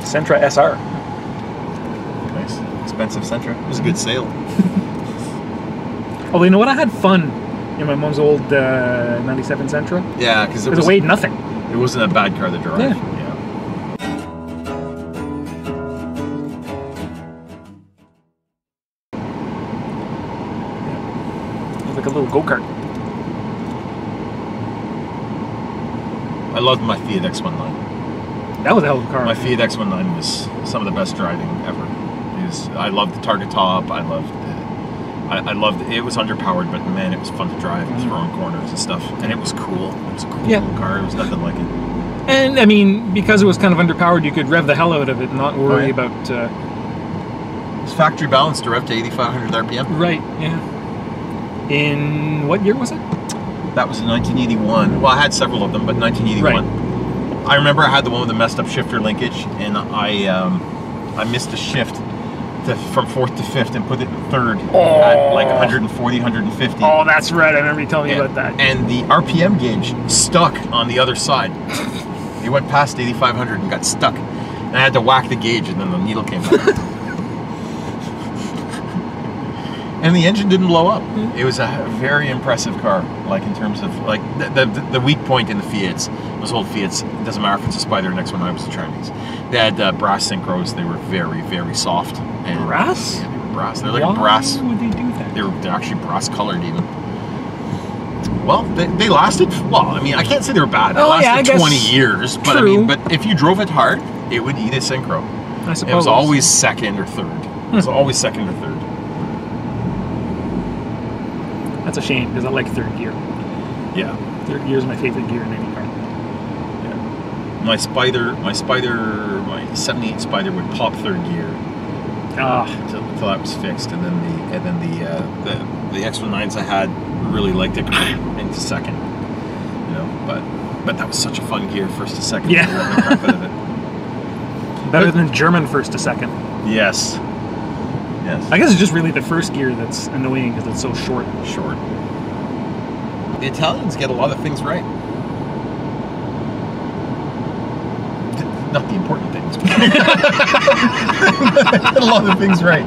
Sentra SR. Nice. Expensive Sentra. It was a good sale. Although, you know what? I had fun in my mom's old 97 Sentra. Yeah, because it weighed nothing. It wasn't a bad car to drive. Yeah. It was like a little go-kart. I loved my Fiat X19. That was a hell of a car. My Fiat X19 was some of the best driving ever. I loved the target top. I loved it. Was underpowered, but man, it was fun to drive. It was throwing corners and stuff, and it was cool. It was a cool little car. It was nothing like it. And I mean, because it was kind of underpowered, you could rev the hell out of it and not worry about. It was factory balanced to rev to 8,500 RPM. Right. Yeah. In what year was it? That was in 1981. Well, I had several of them, but 1981. Right. I remember I had the one with the messed up shifter linkage, and I missed a shift from 4th to 5th and put it in 3rd at like 140, 150. Oh, that's right. I remember you telling me about that. And the RPM gauge stuck on the other side. It went past 8,500 and got stuck. And I had to whack the gauge, and then the needle came out. And the engine didn't blow up. It was a very impressive car, like in terms of like the weak point in the Fiats. Those old Fiats, it doesn't matter if it's a Spider. Next one I was a Chinese. They had brass synchros. They were very, very soft. And brass? Yeah, they were brass. They're like a brass. Why would they do that? They're actually brass colored even. Well, they lasted. Well, I mean, I can't say they were bad. They lasted 20 years, but true. I mean, but if you drove it hard, it would eat a synchro. I suppose it was always second or third. It was always second or third. That's a shame because I like third gear. Yeah, third gear is my favorite gear in any car. Yeah, my 78 Spider would pop third gear. Until that was fixed, and then the X19s I had really liked it into second. You know, but that was such a fun gear, first to second. Yeah. The crap out of it. Better than German first to second. Yes. Yes. I guess it's just really the first gear that's annoying because it's so short. Short. The Italians get a lot of things right. Not the important things. A lot of things right.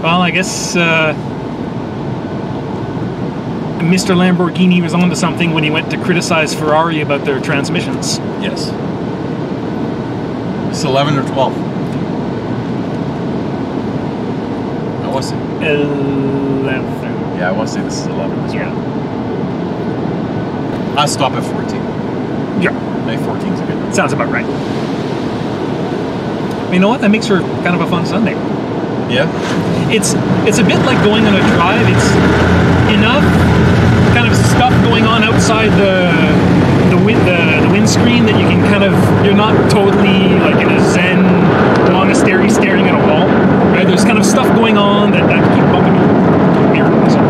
Well, I guess Mr. Lamborghini was onto something when he went to criticize Ferrari about their transmissions. Yes. It's 11 or 12. I want to say 11. Yeah, I want to say this is 11 as well. I'll stop at 14. Yeah. Maybe 14 is a good one. Sounds about right. You know what? That makes for kind of a fun Sunday. Yeah? It's a bit like going on a drive. It's enough kind of stuff going on outside the windscreen that you can kind of, you're not totally like in a Zen monastery staring at a wall. Right? There's kind of stuff going on that keep bumping you. Mirror. So.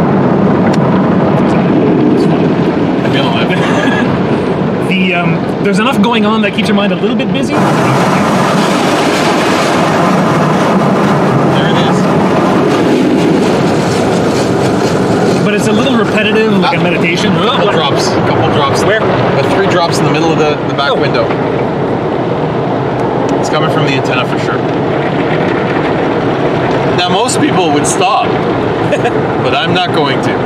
It's fun. I feel alive. There's enough going on that keeps your mind a little bit busy. There it is. But it's a little repetitive, like a meditation. A couple drops. Where? 3 drops in the middle of the back window. It's coming from the antenna for sure. Now most people would stop, but I'm not going to.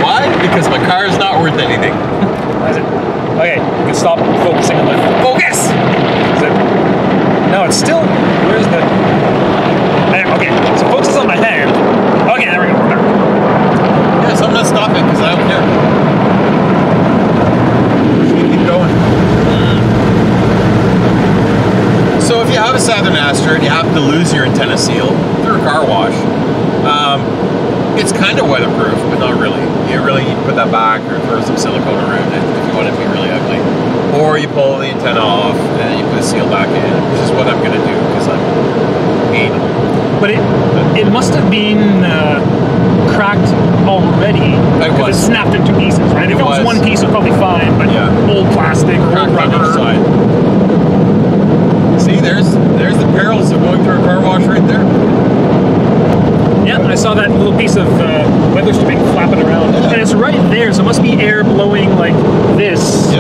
Why? Because my car is not worth anything. Is it? Okay, you can stop focusing on the focus. Is it? No, it's still. Where's the? There, okay, so focus on my hand. Okay, there we go. Yes, I'm not stopping because I don't care. Just keep going. So if you have a Southern Aster and you happen to lose your antenna seal through a car wash, it's kind of weatherproof, but not really. You really need to put that back or throw some silicone around it if you want it to be really ugly. Or you pull the antenna off and you put the seal back in, which is what I'm going to do because I'm anal. But it must have been cracked already because it snapped into pieces, right? If it was one piece, it was probably fine, but old plastic, old rubber. See, there's the perils of going through a car wash right there. Yeah, I saw that little piece of weather stripping flapping around. Yeah. And it's right there, so it must be air blowing like this,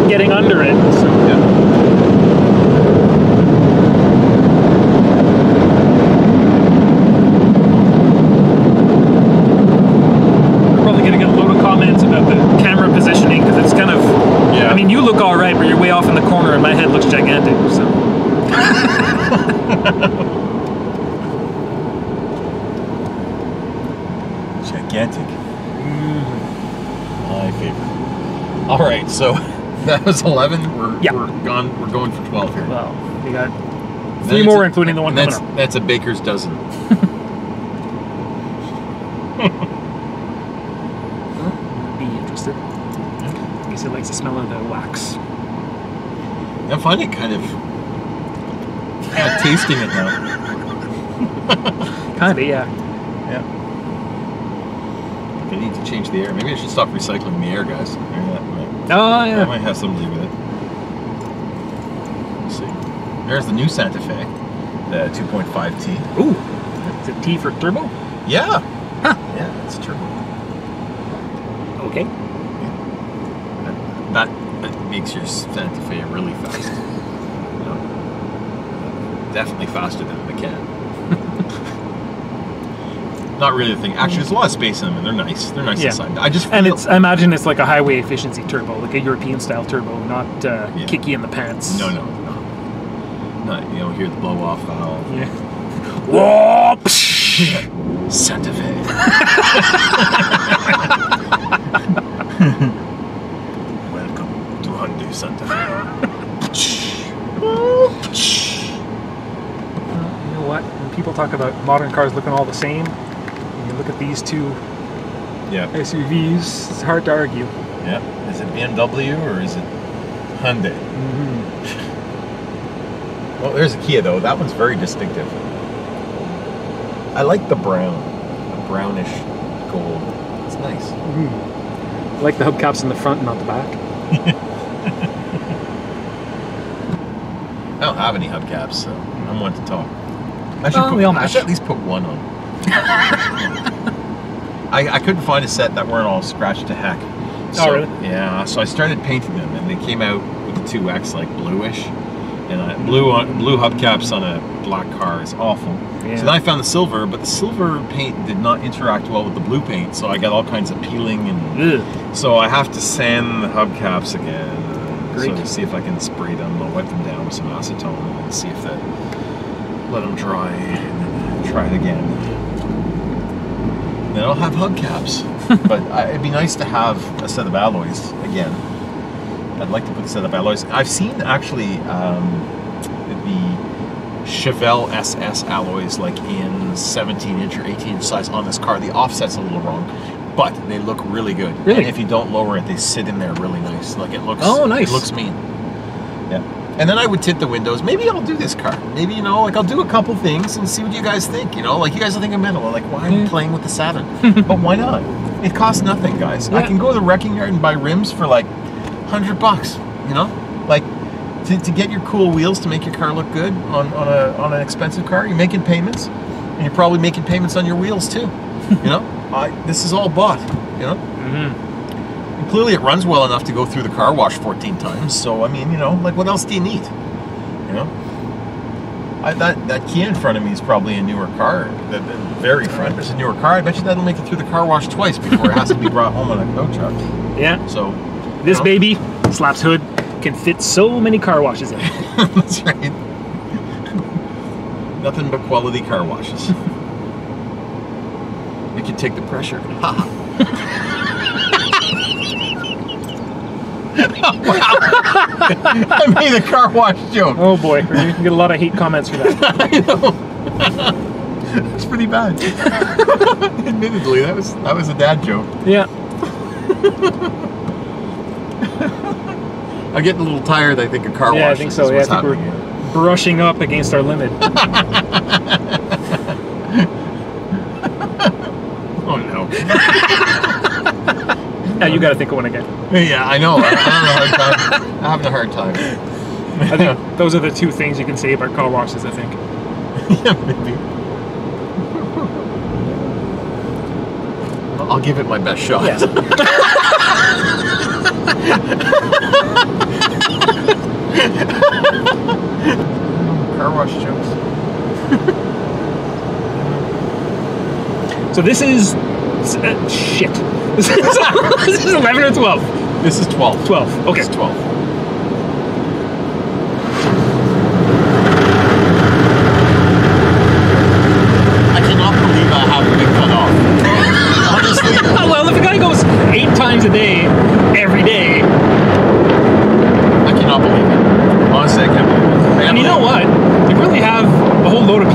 getting under it. So. Yeah. all right, but you're way off in the corner, and my head looks gigantic. So. Gigantic. My favorite. All right, so that was 11. We're gone. We're going for 12 here. Well, we got 3 more, including the one coming up. That's a baker's dozen. Be interested. I guess it likes the smell of the wax. I find it kind of tasting it now. Kind of, yeah. Yeah. I need to change the air. Maybe I should stop recycling the air, guys. Maybe that might have something to do with it. Let's see. There's the new Santa Fe, the 2.5T. Ooh, is it T for turbo? Yeah. Huh. Yeah, it's turbo. Okay. That makes your Santa Fe really fast. You know, definitely faster than the Macan. Not really the thing. Actually, there's a lot of space in them, and they're nice. They're nice inside. I imagine it's like a highway efficiency turbo, like a European style turbo, not kicky in the pants. No. Not, you don't hear the blow off valve. Yeah. Whoa! Santa Fe. Welcome to Hyundai Santa Fe. You know what? When people talk about modern cars looking all the same, and you look at these two SUVs, it's hard to argue. Yeah. Is it BMW or is it Hyundai? Mm-hmm. Well, there's a Kia though. That one's very distinctive. I like the brown, the brownish gold. It's nice. Mm-hmm. I like the hubcaps in the front, not the back. I don't have any hubcaps, so I'm one to talk. I should at least put one on. I couldn't find a set that weren't all scratched to heck. So, oh, really? Yeah, so I started painting them, and they came out with the 2X like bluish, and blue hubcaps on a black car is awful. Yeah. So then I found the silver, but the silver paint did not interact well with the blue paint, so I got all kinds of peeling, and so I have to sand the hubcaps again. Great. So to see if I can spray them, I'll wipe them down with some acetone and see if that let them dry, and then try it again. Then I'll have hubcaps. But it'd be nice to have a set of alloys again. I'd like to put a set of alloys. I've seen actually the Chevelle SS alloys like in 17-inch or 18-inch size on this car. The offset's a little wrong, but they look really good. Really? And if you don't lower it, they sit in there really nice. Like it looks. Oh, nice. It looks mean. Yeah. And then I would tint the windows. Maybe I'll do this car. Maybe, you know, like I'll do a couple things and see what you guys think. You know, like you guys will think I'm mental. Like, why am I playing with the Saturn? But why not? It costs nothing, guys. Yeah. I can go to the wrecking yard and buy rims for like $100. You know, like to get your cool wheels to make your car look good on an expensive car. You're making payments, and you're probably making payments on your wheels too. You know, this is all bought. You know. Mm-hmm. Clearly it runs well enough to go through the car wash 14 times, so I mean, you know, like what else do you need? You know? That Kia in front of me is probably a newer car. The very front is a newer car. I bet you that'll make it through the car wash twice before it has to be brought home on a tow truck. Yeah. So this baby, Slaps hood, can fit so many car washes in. That's right. Nothing but quality car washes. It can take the pressure. Wow. I made a car wash joke. Oh boy, we're going to get a lot of hate comments for that. I know. It's pretty bad. Admittedly, that was a dad joke. Yeah. I'm getting a little tired, I think, of car washes. Yeah, I think so. Yeah, I think we're brushing up against our limit. Oh no. Now you got to think of one again. Yeah, I know. I'm having a hard time. I think those are the two things you can say about car washes, I think. Yeah, maybe. I'll give it my best shot. Yeah. Car wash jokes. So this is shit. This is 11 or 12? This is 12. 12. Okay. This is 12.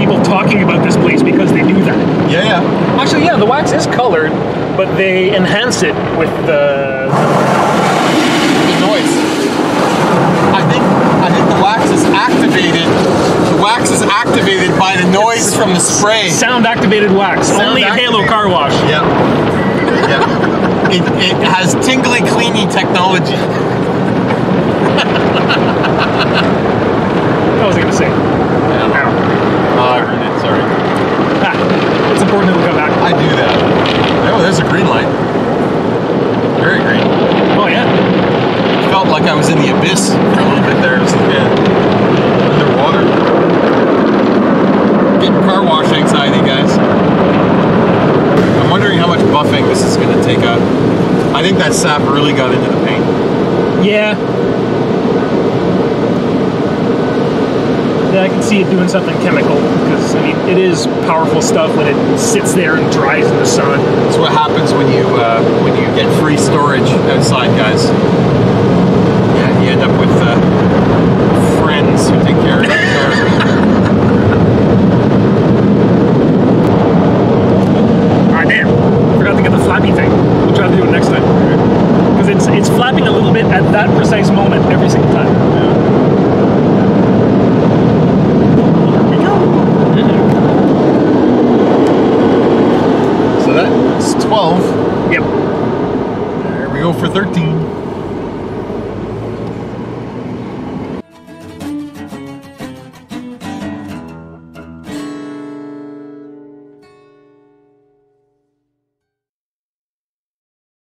people talking about this place because they do that. Yeah. Actually, yeah, the wax is colored, but they enhance it with the noise. I think the wax is activated. The wax is activated by the noise from the spray. Sound activated wax. Only at Halo Car Wash. Yeah. It has tingly cleaning technology. What was I gonna say? I ruined it. Sorry. It's important that we come back. I do that. Oh, there's a green light. Very green. Oh yeah. Felt like I was in the abyss for a little bit there. It was like underwater. Getting car wash anxiety, guys. I'm wondering how much buffing this is going to take out. I think that sap really got into the paint. Yeah. Yeah, I can see it doing something chemical because I mean it is powerful stuff when it sits there and dries in the sun. That's what happens when you get free storage outside, guys. Yeah, you end up with friends who take care of your car. Ah, damn! Forgot to get the flappy thing. We'll try to do it next time because it's flapping a little bit at that precise moment every single time. Yeah. So that's 12. Yep. There we go for 13.